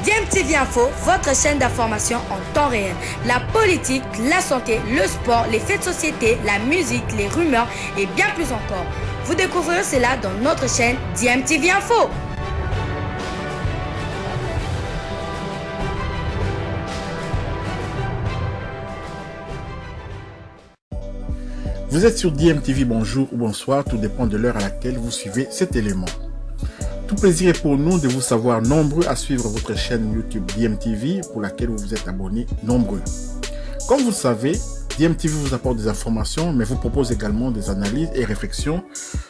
DMTV Info, votre chaîne d'information en temps réel. La politique, la santé, le sport, les faits de société, la musique, les rumeurs et bien plus encore. Vous découvrirez cela dans notre chaîne DMTV Info. Vous êtes sur DMTV, bonjour ou bonsoir, tout dépend de l'heure à laquelle vous suivez cet élément. Tout plaisir est pour nous de vous savoir nombreux à suivre votre chaîne YouTube DMTV pour laquelle vous vous êtes abonnés nombreux. Comme vous le savez, DMTV vous apporte des informations mais vous propose également des analyses et réflexions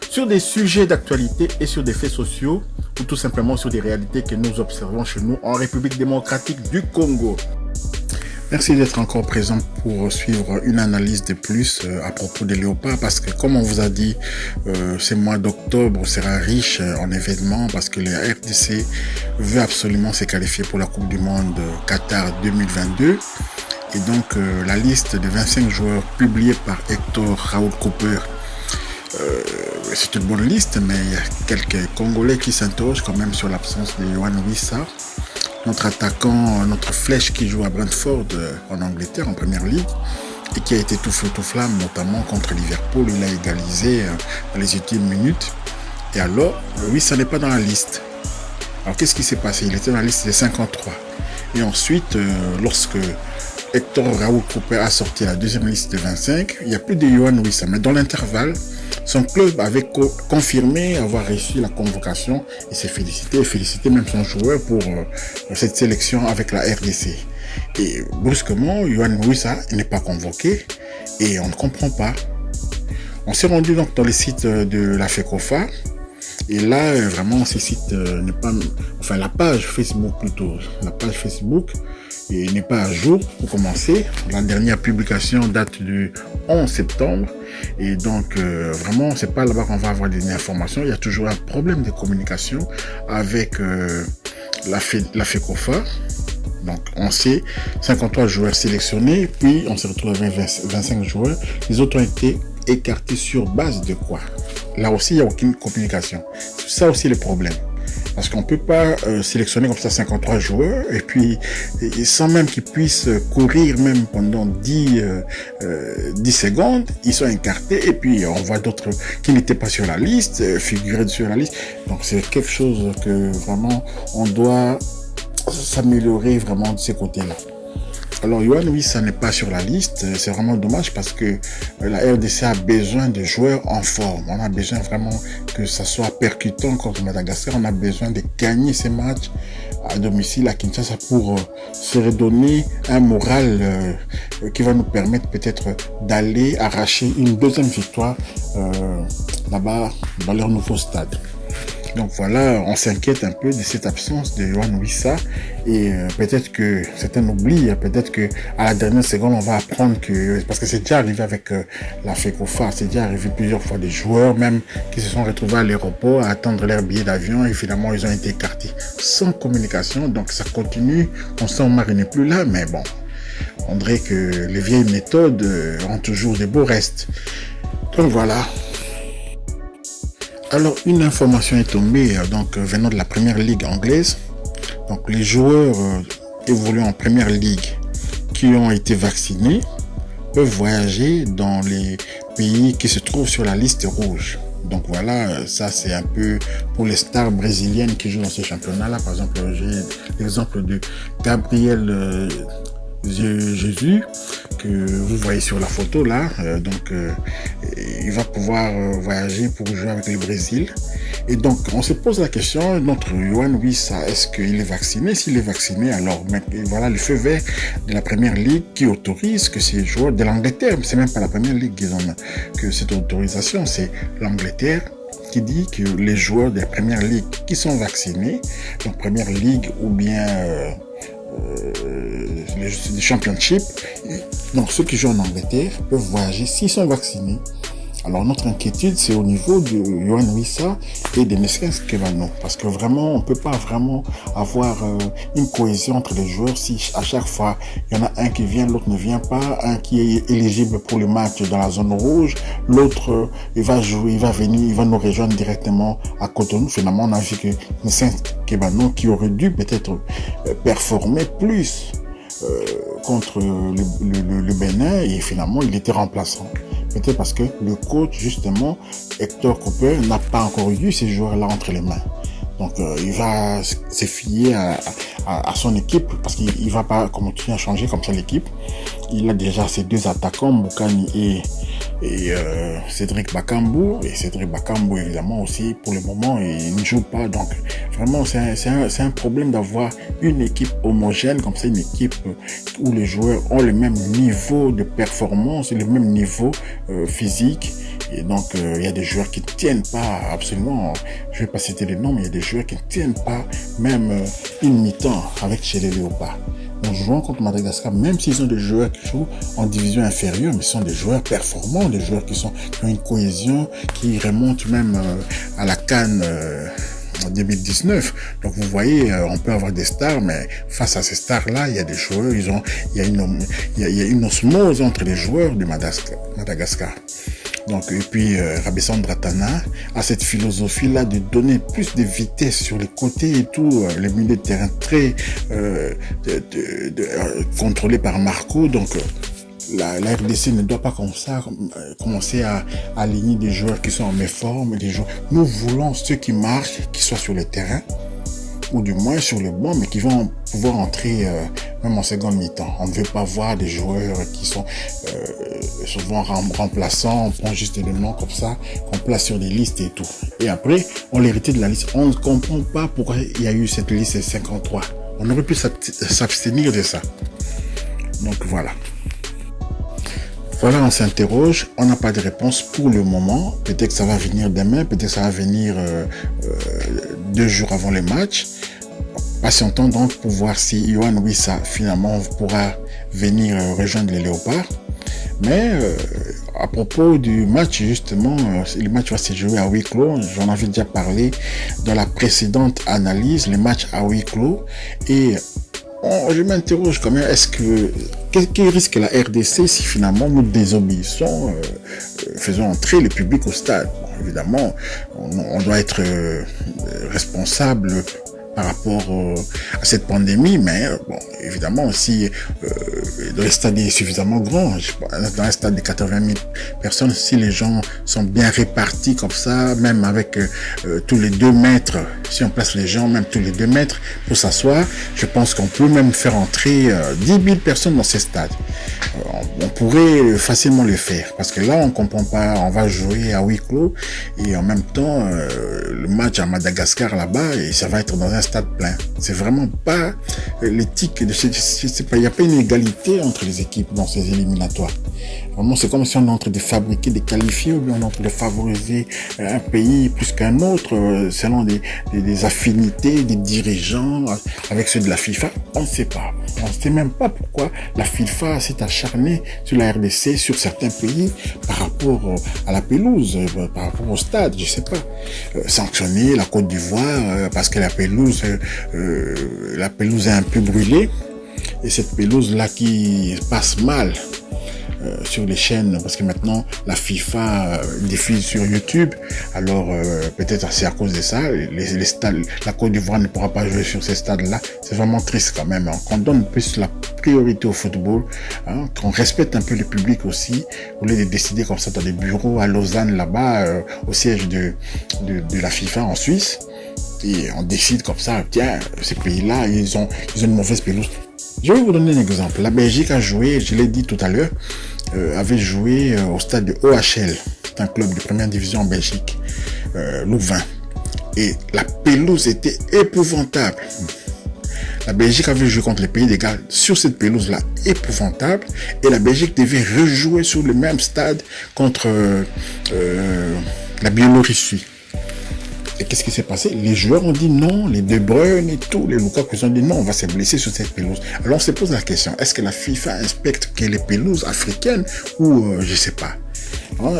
sur des sujets d'actualité et sur des faits sociaux ou tout simplement sur des réalités que nous observons chez nous en République démocratique du Congo. Merci d'être encore présent pour suivre une analyse de plus à propos des léopards parce que comme on vous a dit, ce mois d'octobre sera riche en événements parce que la RDC veut absolument se qualifier pour la Coupe du Monde Qatar 2022 et donc la liste de 25 joueurs publiée par Hector Raoul Cooper, c'est une bonne liste mais il y a quelques Congolais qui s'interrogent quand même sur l'absence de Yohan Wissa, notre attaquant, notre flèche qui joue à Brentford en Angleterre en Première Ligue et qui a été tout feu tout flamme notamment contre Liverpool. Il a égalisé dans les ultimes minutes et alors oui, ça n'est pas dans la liste. Alors qu'est-ce qui s'est passé? Il était dans la liste des 53 et ensuite lorsque Hector Raoul Cooper a sorti la deuxième liste de 25, il n'y a plus de Yohan Wissa, mais dans l'intervalle son club avait confirmé avoir reçu la convocation et s'est félicité même son joueur pour cette sélection avec la RDC. Et brusquement, Yohan Wissa n'est pas convoqué et on ne comprend pas. On s'est rendu donc dans les sites de la FECOFA et là vraiment ce site n'est pas, enfin la page Facebook plutôt, et n'est pas à jour pour commencer. La dernière publication date du 11 septembre et donc vraiment c'est pas là-bas qu'on va avoir des informations. Il y a toujours un problème de communication avec la FECOFA. Donc on sait 53 joueurs sélectionnés puis on se retrouve avec 25 joueurs. Les autres ont été écartés sur base de quoi? Là aussi il n'y a aucune communication. C'est ça aussi le problème. Parce qu'on ne peut pas sélectionner comme ça 53 joueurs et puis sans même qu'ils puissent courir même pendant 10 secondes, ils sont écartés et puis on voit d'autres qui n'étaient pas sur la liste, figurer sur la liste. Donc c'est quelque chose que vraiment on doit s'améliorer vraiment de ces côtés-là. Alors Yohan Wissa n'est pas sur la liste, c'est vraiment dommage parce que la RDC a besoin de joueurs en forme. On a besoin vraiment que ça soit percutant contre Madagascar. On a besoin de gagner ces matchs à domicile à Kinshasa pour se redonner un moral qui va nous permettre peut-être d'aller arracher une deuxième victoire là-bas dans leur nouveau stade. Donc voilà, on s'inquiète un peu de cette absence de Yohan Wissa et peut-être que certains oublient, peut-être que à la dernière seconde on va apprendre que, parce que c'est déjà arrivé avec la FECOFA, c'est déjà arrivé plusieurs fois des joueurs même qui se sont retrouvés à l'aéroport à attendre leur billet d'avion et finalement ils ont été écartés sans communication. Donc ça continue, on sent Omar n'est plus là, mais bon, on dirait que les vieilles méthodes ont toujours des beaux restes. Donc voilà. Alors une information est tombée donc venant de la Première Ligue anglaise. Donc les joueurs évoluant en Première Ligue qui ont été vaccinés peuvent voyager dans les pays qui se trouvent sur la liste rouge. Donc voilà, ça c'est un peu pour les stars brésiliennes qui jouent dans ce championnat-là. Par exemple, j'ai l'exemple de Gabriel Jésus que vous voyez sur la photo là, donc il va pouvoir voyager pour jouer avec le Brésil et donc on se pose la question, notre Yohan Wissa, est-ce qu'il est vacciné? S'il est vacciné, alors voilà le feu vert de la Première Ligue qui autorise que ces joueurs de l'Angleterre, c'est même pas la Première Ligue qui donne que cette autorisation, c'est l'Angleterre qui dit que les joueurs de la Première Ligue qui sont vaccinés, donc Première Ligue ou bien les championships, donc ceux qui jouent en Angleterre peuvent voyager s'ils sont vaccinés Alors notre inquiétude, c'est au niveau de Yohan Wissa et de Nesken Kebano, parce que vraiment, on peut pas vraiment avoir une cohésion entre les joueurs si à chaque fois il y en a un qui vient, l'autre ne vient pas, un qui est éligible pour le match dans la zone rouge, l'autre il va jouer, il va venir, il va nous rejoindre directement à Cotonou. Finalement, on a vu que Nesken Kebano, qui aurait dû peut-être performer plus contre le Bénin, et finalement il était remplaçant. Peut-être parce que le coach, justement, Hector Cooper, n'a pas encore eu ces joueurs-là entre les mains. Donc il va se fier à son équipe, parce qu'il va pas continuer à changer comme ça l'équipe. Il a déjà ses deux attaquants, Boukani et Cédric Bakambu. Et Cédric Bakambu, évidemment, aussi, pour le moment, il ne joue pas. Donc vraiment, c'est un problème d'avoir une équipe homogène, comme ça, une équipe où les joueurs ont le même niveau de performance, le même niveau physique. Et donc, il y a des joueurs qui ne tiennent pas absolument, je vais pas citer les noms, mais il y a des joueurs qui ne tiennent pas même une mi-temps avec chez les Léopards. En jouant contre Madagascar, même s'ils ont des joueurs qui jouent en division inférieure, mais ce sont des joueurs performants, des joueurs qui ont une cohésion, qui remontent même à la CAN en 2019. Donc vous voyez, on peut avoir des stars, mais face à ces stars-là, il y a des joueurs, il y a une osmose entre les joueurs de Madagascar. Donc, et puis Rabesandra Dratana a cette philosophie-là de donner plus de vitesse sur les côtés et tout, les milieux de terrain très contrôlés par Marco. Donc la RDC ne doit pas comme ça commencer à aligner des joueurs qui sont en méforme. Nous voulons ceux qui marquent, qui soient sur le terrain, ou du moins sur le banc, mais qui vont pouvoir entrer même en seconde mi-temps. On ne veut pas voir des joueurs qui sont souvent remplaçants, on prend juste des noms comme ça, qu'on place sur des listes et tout. Et après, on l'héritait de la liste. On ne comprend pas pourquoi il y a eu cette liste 53. On aurait pu s'abstenir de ça. Donc voilà. Voilà, on s'interroge, on n'a pas de réponse pour le moment. Peut-être que ça va venir demain, peut-être que ça va venir 2 jours avant le match. Patientons donc pour voir si Yohan Wissa finalement pourra venir rejoindre les Léopards. Mais à propos du match, justement, le match va se jouer à huis clos. J'en avais déjà parlé dans la précédente analyse, le match à huis clos. Et je m'interroge quand même, qu'est-ce risque la RDC si finalement nous désobéissons, faisons entrer le public au stade? Bon, évidemment, on doit être responsable par rapport à cette pandémie, mais bon, évidemment, si le stade est suffisamment grand, dans un stade de 80 000 personnes, si les gens sont bien répartis comme ça, même avec tous les 2 mètres, si on place les gens même tous les 2 mètres pour s'asseoir, je pense qu'on peut même faire entrer 10 000 personnes dans ces stades. On pourrait facilement le faire, parce que là, on comprend pas, on va jouer à huis clos, et en même temps, le match à Madagascar là-bas, et ça va être dans un stade plein. C'est vraiment pas l'éthique de il n'y a pas une égalité entre les équipes dans ces éliminatoires. Vraiment, c'est comme si on est en train de fabriquer des qualifiés, ou bien on est en train de favoriser un pays plus qu'un autre, selon des affinités des dirigeants avec ceux de la FIFA. On ne sait pas. On ne sait même pas pourquoi la FIFA s'est acharnée sur la RDC, sur certains pays, par rapport à la pelouse, par rapport au stade, je sais pas. Sanctionner la Côte d'Ivoire parce que la pelouse est un peu brûlée, et cette pelouse là qui passe mal sur les chaînes, parce que maintenant la FIFA diffuse sur YouTube, alors peut-être c'est à cause de ça, les stades, la Côte d'Ivoire ne pourra pas jouer sur ces stades-là. C'est vraiment triste quand même, hein. Qu'on donne plus la priorité au football, hein, qu'on respecte un peu le public aussi, au lieu de décider comme ça dans des bureaux à Lausanne là-bas, au siège de la FIFA en Suisse, et on décide comme ça, tiens, ces pays-là, ils ont une mauvaise pelouse. Je vais vous donner un exemple. La Belgique a joué, je l'ai dit tout à l'heure, avait joué au stade de OHL, c'est un club de première division en Belgique, Louvain. Et la pelouse était épouvantable. La Belgique avait joué contre les Pays de Galles sur cette pelouse-là épouvantable, et la Belgique devait rejouer sur le même stade contre la Biélorussie. Et qu'est-ce qui s'est passé? Les joueurs ont dit non, les De Bruyne et tout, les Lukaku ont dit non, on va se blesser sur cette pelouse. Alors on se pose la question, est-ce que la FIFA inspecte que les pelouses africaines ou je sais pas.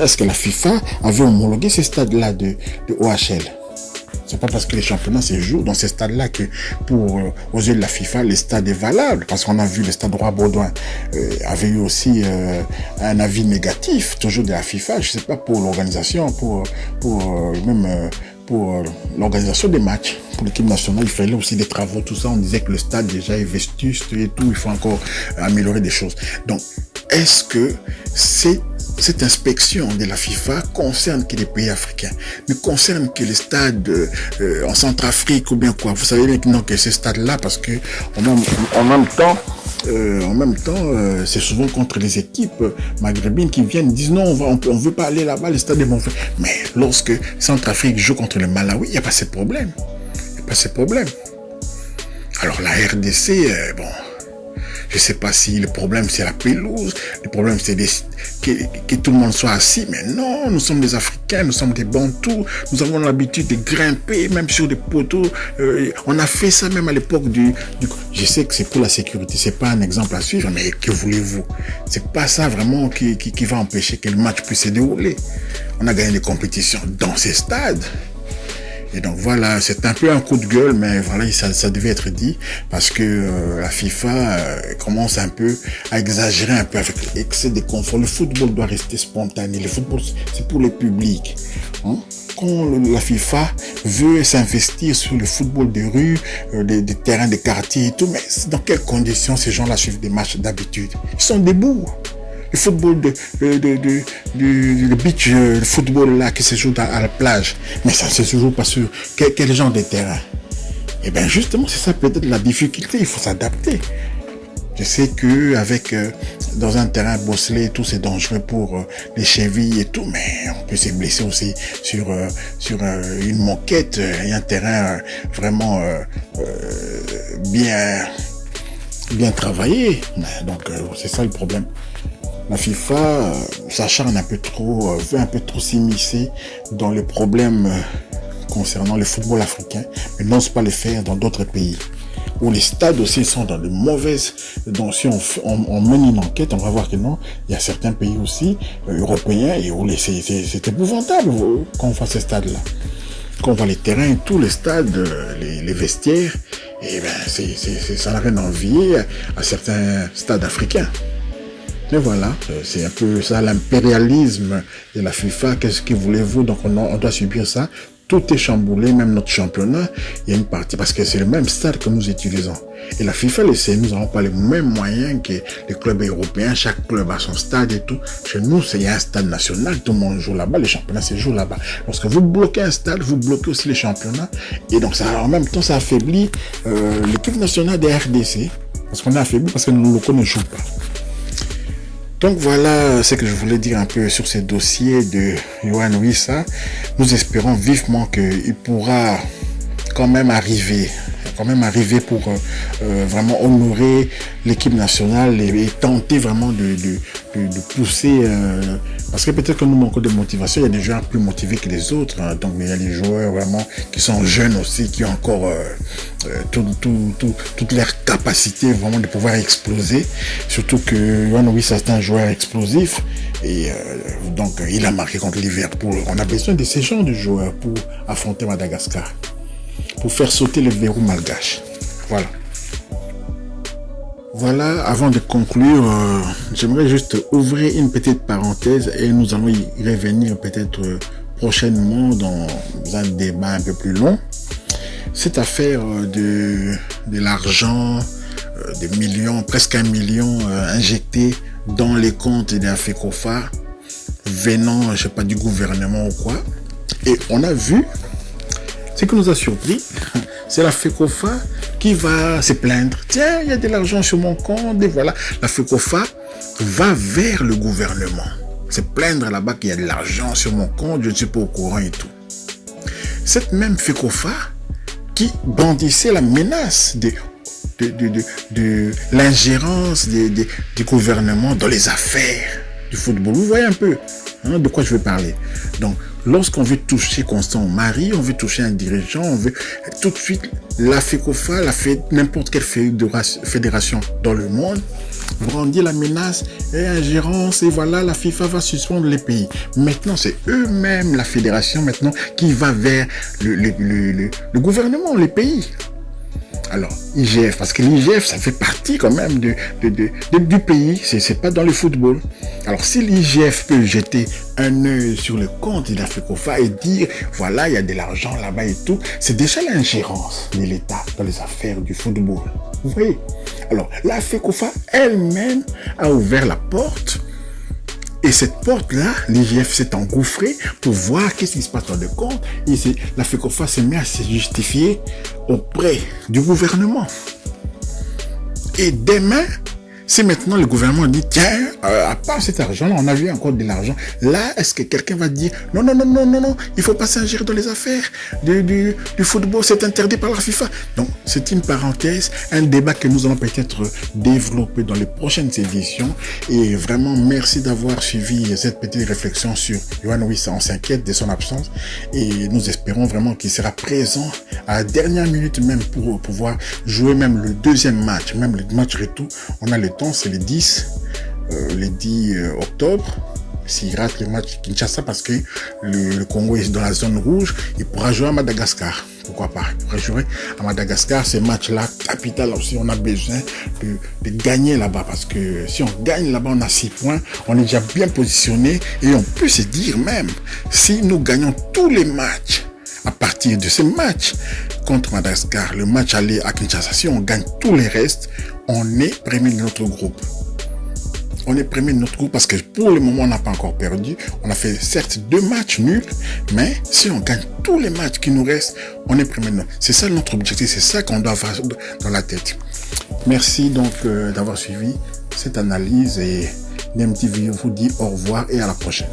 Est-ce que la FIFA avait homologué ces stades-là de OHL? C'est pas parce que les championnats se jouent dans ces stades-là que pour aux yeux de la FIFA, les stades est valable. Parce qu'on a vu le stade Roi-Baudouin avait eu aussi un avis négatif, toujours de la FIFA. Je sais pas pour l'organisation, pour l'organisation des matchs. Pour l'équipe nationale, il fallait aussi des travaux, tout ça. On disait que le stade déjà est vétuste et tout. Il faut encore améliorer des choses. Donc, est-ce que cette inspection de la FIFA concerne que les pays africains, ne concerne que les stades en Centrafrique ou bien quoi? Vous savez maintenant que ces stades-là, parce que en même temps, c'est souvent contre les équipes maghrébines qui viennent, disent non, on veut pas aller là-bas, les stades est mauvais. Mais lorsque Centrafrique joue contre le Malawi, il n'y a pas ce problème. Alors la RDC, bon, je sais pas si le problème c'est la pelouse, le problème c'est que tout le monde soit assis, mais non, nous sommes des Africains, nous sommes des Bantous, nous avons l'habitude de grimper, même sur des poteaux, on a fait ça même à l'époque du... Je sais que c'est pour la sécurité, c'est pas un exemple à suivre, mais que voulez-vous? C'est pas ça vraiment qui va empêcher que le match puisse se dérouler. On a gagné des compétitions dans ces stades. Et donc voilà, c'est un peu un coup de gueule, mais voilà, ça devait être dit, parce que la FIFA commence un peu à exagérer un peu avec l'excès de confort. Le football doit rester spontané, le football c'est pour le public. Quand la FIFA veut s'investir sur le football de rue, des terrains de quartier et tout, mais dans quelles conditions ces gens-là suivent des matchs d'habitude? Ils sont debout. Le football le beach, le football là qui se joue à la plage, mais ça se joue pas sur quel genre de terrain? Et bien justement, c'est ça peut-être la difficulté, il faut s'adapter. Je sais que avec dans un terrain bosselé et tout, c'est dangereux pour les chevilles et tout, mais on peut se blesser aussi sur une moquette et un terrain vraiment bien travaillé. Donc c'est ça le problème. La FIFA s'acharne un peu trop, veut un peu trop s'immiscer dans les problèmes concernant le football africain, mais n'ose pas le faire dans d'autres pays. Où les stades aussi sont dans de mauvaises... Donc si on mène une enquête, on va voir que non, il y a certains pays aussi européens et où c'est épouvantable quand on voit ces stades-là. Quand on voit les terrains et tous les stades, les vestiaires, et ben ça n'a rien à envier à certains stades africains. Et voilà, c'est un peu ça l'impérialisme de la FIFA. Qu'est-ce que voulez-vous? Donc on doit subir ça. Tout est chamboulé, même notre championnat. Il y a une partie, parce que c'est le même stade que nous utilisons. Et la FIFA le sait, nous n'avons pas les mêmes moyens que les clubs européens. Chaque club a son stade et tout. Chez nous, il y a un stade national, tout le monde joue là-bas, les championnats se jouent là-bas. Lorsque vous bloquez un stade, vous bloquez aussi les championnats. Et donc ça, en même temps, ça affaiblit l'équipe nationale des RDC. Parce qu'on est affaibli, parce que nos locaux ne jouent pas. Donc voilà ce que je voulais dire un peu sur ce dossier de Yohan Wissa. Nous espérons vivement qu'il pourra quand même arriver pour vraiment honorer l'équipe nationale et tenter vraiment de pousser, parce que peut-être que nous manquons de motivation. Il y a des joueurs plus motivés que les autres, hein. Donc il y a des joueurs vraiment qui sont jeunes aussi, qui ont encore toute leur capacité vraiment de pouvoir exploser, surtout que Yohan Wissa c'est un joueur explosif et donc il a marqué contre Liverpool. On a besoin de ces genres de joueurs pour affronter Madagascar, pour faire sauter le verrou malgache. Voilà, avant de conclure, j'aimerais juste ouvrir une petite parenthèse et nous allons y revenir peut-être prochainement dans un débat un peu plus long. Cette affaire de l'argent, des millions, presque 1 million injecté dans les comptes de la FECOFA venant, je sais pas, du gouvernement ou quoi. Et on a vu, ce qui nous a surpris, c'est la FECOFA qui va se plaindre. Tiens, il y a de l'argent sur mon compte. Et voilà, la FECOFA va vers le gouvernement. Se plaindre là-bas qu'il y a de l'argent sur mon compte, je ne suis pas au courant et tout. Cette même FECOFA qui bandissait la menace de l'ingérence du gouvernement dans les affaires du football. Vous voyez un peu de quoi je veux parler. Donc, lorsqu'on veut toucher Constant Mari, on veut toucher un dirigeant, on veut tout de suite la FECOFA, n'importe quelle fédération dans le monde brandi la menace et ingérence et voilà, la FIFA va suspendre les pays. Maintenant, c'est eux-mêmes, la fédération maintenant, qui va vers le gouvernement, les pays. Alors, IGF, parce que l'IGF, ça fait partie quand même du pays, c'est pas dans le football. Alors, si l'IGF peut jeter un œil sur le compte de la FECOFA et dire, voilà, il y a de l'argent là-bas et tout, c'est déjà l'ingérence de l'État dans les affaires du football. Vous voyez? Alors, la FECOFA elle-même a ouvert la porte. Et cette porte-là, l'IGF s'est engouffré pour voir qu'est-ce qui se passe dans le compte. Et la FECOFA se met à se justifier auprès du gouvernement. Et demain, c'est maintenant le gouvernement dit, tiens, à part cet argent-là, on a vu encore de l'argent. Là, est-ce que quelqu'un va dire, non, il faut pas s'ingérer dans les affaires du football, c'est interdit par la FIFA. Donc, c'est une parenthèse, un débat que nous allons peut-être développer dans les prochaines éditions. Et vraiment, merci d'avoir suivi cette petite réflexion sur Yohan Wissa. On s'inquiète de son absence et nous espérons vraiment qu'il sera présent à la dernière minute même pour pouvoir jouer même le deuxième match, même le match retour. On a le temps, c'est le 10 octobre. S'il rate le match Kinshasa parce que le Congo est dans la zone rouge, il pourra jouer à Madagascar. Pourquoi pas? Il pourra jouer à Madagascar. Ce match-là, capital aussi, on a besoin de gagner là-bas parce que si on gagne là-bas, on a 6 points, on est déjà bien positionné et on peut se dire même, si nous gagnons tous les matchs, à partir de ce match contre Madagascar, le match aller à Kinshasa, si on gagne tous les restes, on est premier de notre groupe. On est premier de notre groupe parce que pour le moment, on n'a pas encore perdu. On a fait certes 2 matchs nuls, mais si on gagne tous les matchs qui nous restent, on est premier de notre groupe. C'est ça notre objectif, c'est ça qu'on doit avoir dans la tête. Merci donc d'avoir suivi cette analyse et DMTV vous dit au revoir et à la prochaine.